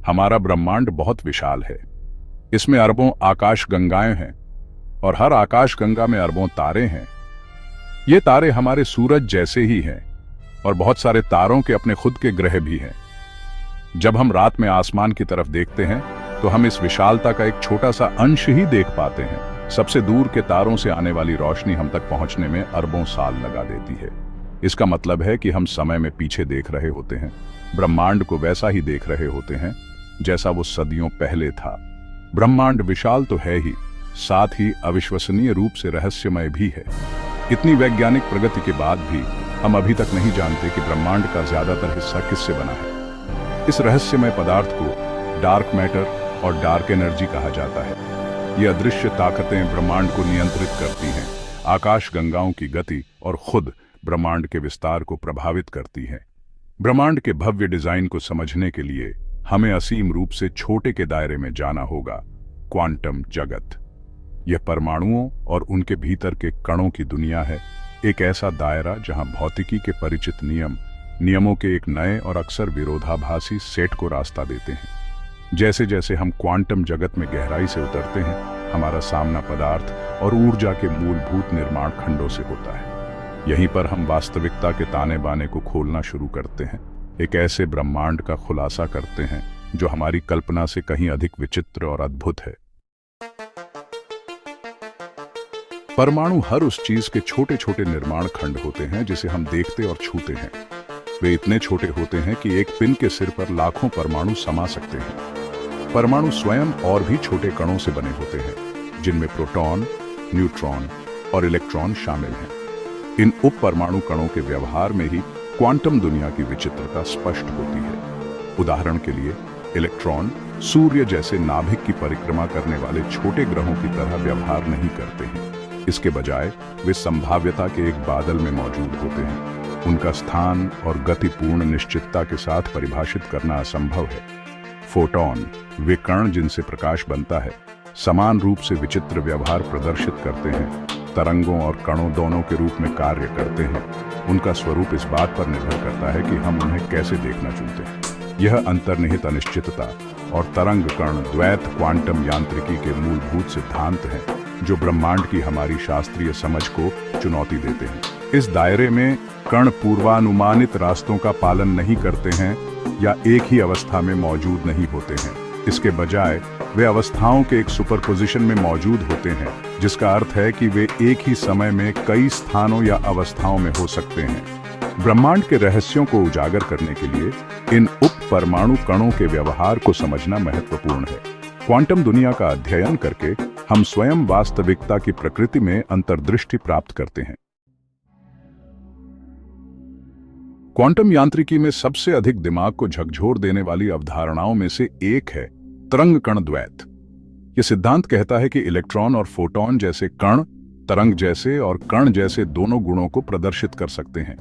हमारा ब्रह्मांड बहुत विशाल है। इसमें अरबों आकाश गंगाएं हैं और हर आकाश गंगा में अरबों तारे हैं। ये तारे हमारे सूरज जैसे ही हैं और बहुत सारे तारों के अपने खुद के ग्रह भी हैं। जब हम रात में आसमान की तरफ देखते हैं तो हम इस विशालता का एक छोटा सा अंश ही देख पाते हैं। सबसे दूर के तारों से आने वाली रोशनी हम तक पहुंचने में अरबों साल लगा देती है। इसका मतलब है कि हम समय में पीछे देख रहे होते हैं, ब्रह्मांड को वैसा ही देख रहे होते हैं जैसा वो सदियों पहले था। ब्रह्मांड विशाल तो है ही, साथ ही अविश्वसनीय रूप से रहस्यमय भी है। इतनी वैज्ञानिक प्रगति के बाद भी हम अभी तक नहीं जानते कि ब्रह्मांड का ज्यादातर हिस्सा किससे बना है। इस रहस्यमय पदार्थ को डार्क मैटर और डार्क एनर्जी कहा जाता है। ये अदृश्य ताकतें ब्रह्मांड को नियंत्रित करती हैं, आकाश गंगाओं की गति और खुद ब्रह्मांड के विस्तार को प्रभावित करती हैं। ब्रह्मांड के भव्य डिजाइन को समझने के लिए हमें असीम रूप से छोटे के दायरे में जाना होगा। क्वांटम जगत, यह परमाणुओं और उनके भीतर के कणों की दुनिया है। एक ऐसा दायरा जहां भौतिकी के परिचित नियमों के एक नए और अक्सर विरोधाभासी सेट को रास्ता देते हैं। जैसे जैसे हम क्वांटम जगत में गहराई से उतरते हैं, हमारा सामना पदार्थ और ऊर्जा के मूलभूत निर्माण खंडों से होता है। यहीं पर हम वास्तविकता के ताने बाने को खोलना शुरू करते हैं, एक ऐसे ब्रह्मांड का खुलासा करते हैं जो हमारी कल्पना से कहीं अधिक विचित्र और अद्भुत है। परमाणु हर उस चीज के छोटे छोटे निर्माण खंड होते हैं जिसे हम देखते और छूते हैं। वे इतने छोटे होते हैं कि एक पिन के सिर पर लाखों परमाणु समा सकते हैं। परमाणु स्वयं और भी छोटे कणों से बने होते हैं, जिनमें प्रोटॉन, न्यूट्रॉन और इलेक्ट्रॉन शामिल हैं। इन उप परमाणु कणों के व्यवहार में ही क्वांटम दुनिया की विचित्रता स्पष्ट होती है। उदाहरण के लिए, इलेक्ट्रॉन सूर्य जैसे नाभिक की परिक्रमा करने वाले छोटे ग्रहों की तरह व्यवहार नहीं करते हैं। इसके बजाय वे संभाव्यता के एक बादल में मौजूद होते हैं। उनका स्थान और गति पूर्ण निश्चितता के साथ परिभाषित करना असंभव है। फोटॉन, वे कण जिनसे प्रकाश बनता है, समान रूप से विचित्र व्यवहार प्रदर्शित करते हैं। तरंगों और कणों दोनों के रूप में कार्य करते हैं। उनका स्वरूप इस बात पर निर्भर करता है कि हम उन्हें कैसे देखना चुनते हैं। यह अंतर्निहित अनिश्चितता और तरंग कण द्वैत क्वांटम यांत्रिकी के मूलभूत सिद्धांत हैं, जो ब्रह्मांड की हमारी शास्त्रीय समझ को चुनौती देते हैं। इस दायरे में कण पूर्वानुमानित रास्तों का पालन नहीं करते हैं या एक ही अवस्था में मौजूद नहीं होते हैं। इसके बजाय वे अवस्थाओं के एक सुपरपोजिशन में मौजूद होते हैं, जिसका अर्थ है कि वे एक ही समय में कई स्थानों या अवस्थाओं में हो सकते हैं। ब्रह्मांड के रहस्यों को उजागर करने के लिए इन उप परमाणु कणों के व्यवहार को समझना महत्वपूर्ण है। क्वांटम दुनिया का अध्ययन करके हम स्वयं वास्तविकता की प्रकृति में अंतर्दृष्टि प्राप्त करते हैं। क्वांटम यांत्रिकी में सबसे अधिक दिमाग को झकझोर देने वाली अवधारणाओं में से एक है तरंग कण द्वैत। यह सिद्धांत कहता है कि इलेक्ट्रॉन और फोटॉन जैसे कण तरंग जैसे और कण जैसे दोनों गुणों को प्रदर्शित कर सकते हैं।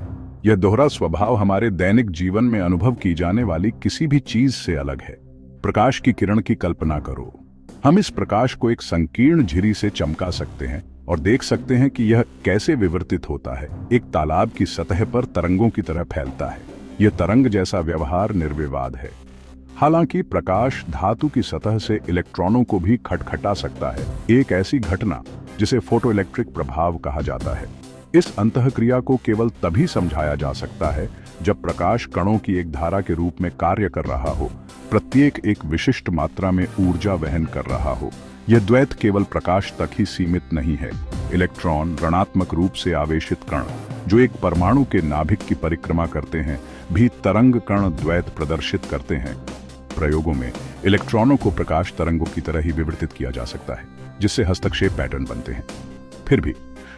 यह दोहरा स्वभाव हमारे दैनिक जीवन में अनुभव की जाने वाली किसी भी चीज से अलग है। प्रकाश की किरण की कल्पना करो। हम इस प्रकाश को एक संकीर्ण झिरी से चमका सकते हैं और देख सकते हैं कि यह कैसे विवर्तित होता है, एक तालाब की सतह पर तरंगों की तरह फैलता है। यह तरंग जैसा व्यवहार निर्विवाद है। हालांकि प्रकाश धातु की सतह से इलेक्ट्रॉनों को भी खटखटा सकता है, एक ऐसी घटना जिसे फोटोइलेक्ट्रिक प्रभाव कहा जाता है। इस अंतःक्रिया को केवल तभी समझाया जा सकता है जब प्रकाश कणों की एक धारा के रूप में कार्य कर रहा हो, प्रत्येक एक विशिष्ट मात्रा में ऊर्जा वहन कर रहा हो। यह द्वैत केवल प्रकाश तक ही सीमित नहीं है। इलेक्ट्रॉन ऋणात्मक रूप से आवेशित कण जो एक परमाणु के नाभिक की परिक्रमा करते हैं, भी तरंग कण द्वैत प्रदर्शित करते हैं। प्रयोगों में इलेक्ट्रॉनों को प्रकाश तरंगों की तरह ही विवर्तित किया जा सकता है, जिससे हस्तक्षेप पैटर्न बनते हैं। फिर भी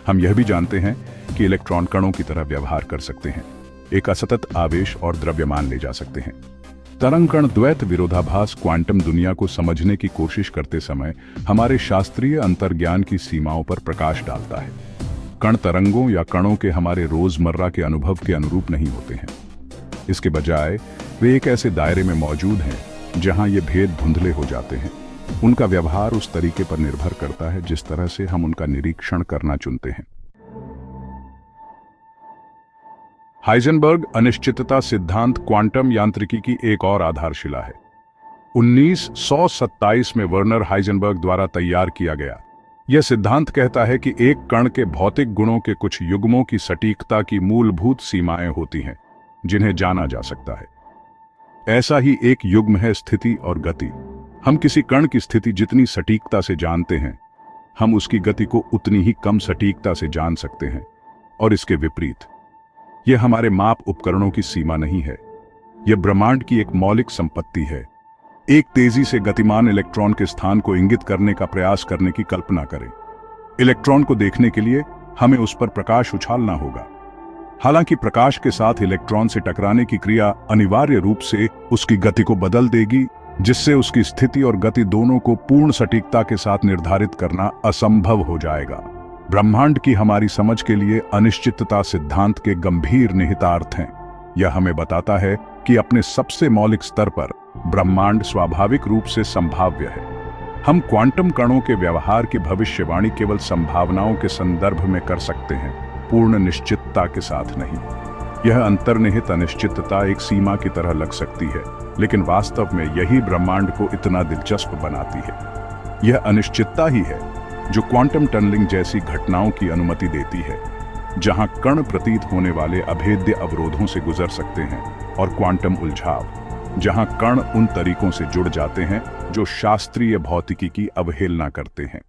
हम यह भी जानते हैं कि इलेक्ट्रॉन कणों की तरह व्यवहार कर सकते हैं, एक असतत आवेश और द्रव्यमान ले जा सकते हैं। तरंग कण द्वैत विरोधाभास क्वांटम दुनिया को समझने की कोशिश करते समय हमारे शास्त्रीय अंतर्ज्ञान की सीमाओं पर प्रकाश डालता है। कण तरंगों या कणों के हमारे रोजमर्रा के अनुभव के अनुरूप नहीं होते हैं। इसके बजाय वे एक ऐसे दायरे में मौजूद हैं जहां ये भेद धुंधले हो जाते हैं। उनका व्यवहार उस तरीके पर निर्भर करता है जिस तरह से हम उनका निरीक्षण करना चुनते हैं। हाइजेनबर्ग अनिश्चितता सिद्धांत क्वांटम यांत्रिकी की एक और आधारशिला है। 1927 में वर्नर हाइजेनबर्ग द्वारा तैयार किया गया। यह सिद्धांत कहता है कि एक कण के भौतिक गुणों के कुछ युग्मों की सटीकता की मूलभूत सीमाएं होती हैं, जिन्हें जाना जा सकता है। ऐसा ही एक युग्म है स्थिति और गति। हम किसी कण की स्थिति जितनी सटीकता से जानते हैं, हम उसकी गति को उतनी ही कम सटीकता से जान सकते हैं, और इसके विपरीत। यह हमारे माप उपकरणों की सीमा नहीं है, यह ब्रह्मांड की एक मौलिक संपत्ति है। एक तेजी से गतिमान इलेक्ट्रॉन के स्थान को इंगित करने का प्रयास करने की कल्पना करें। इलेक्ट्रॉन को देखने के लिए हमें उस पर प्रकाश उछालना होगा। हालांकि प्रकाश के साथ इलेक्ट्रॉन से टकराने की क्रिया अनिवार्य रूप से उसकी गति को बदल देगी, जिससे उसकी स्थिति और गति दोनों को पूर्ण सटीकता के साथ निर्धारित करना असंभव हो जाएगा। ब्रह्मांड की हमारी समझ के लिए अनिश्चितता सिद्धांत के गंभीर निहितार्थ हैं। यह हमें बताता है कि अपने सबसे मौलिक स्तर पर ब्रह्मांड स्वाभाविक रूप से संभाव्य है। हम क्वांटम कणों के व्यवहार की भविष्यवाणी केवल संभावनाओं के संदर्भ में कर सकते हैं, पूर्ण निश्चितता के साथ नहीं। यह अंतर्निहित अनिश्चितता एक सीमा की तरह लग सकती है, लेकिन वास्तव में यही ब्रह्मांड को इतना दिलचस्प बनाती है। यह अनिश्चितता ही है जो क्वांटम टनलिंग जैसी घटनाओं की अनुमति देती है, जहां कण प्रतीत होने वाले अभेद्य अवरोधों से गुजर सकते हैं, और क्वांटम उलझाव, जहां कण उन तरीकों से जुड़ जाते हैं जो शास्त्रीय भौतिकी की अवहेलना करते हैं।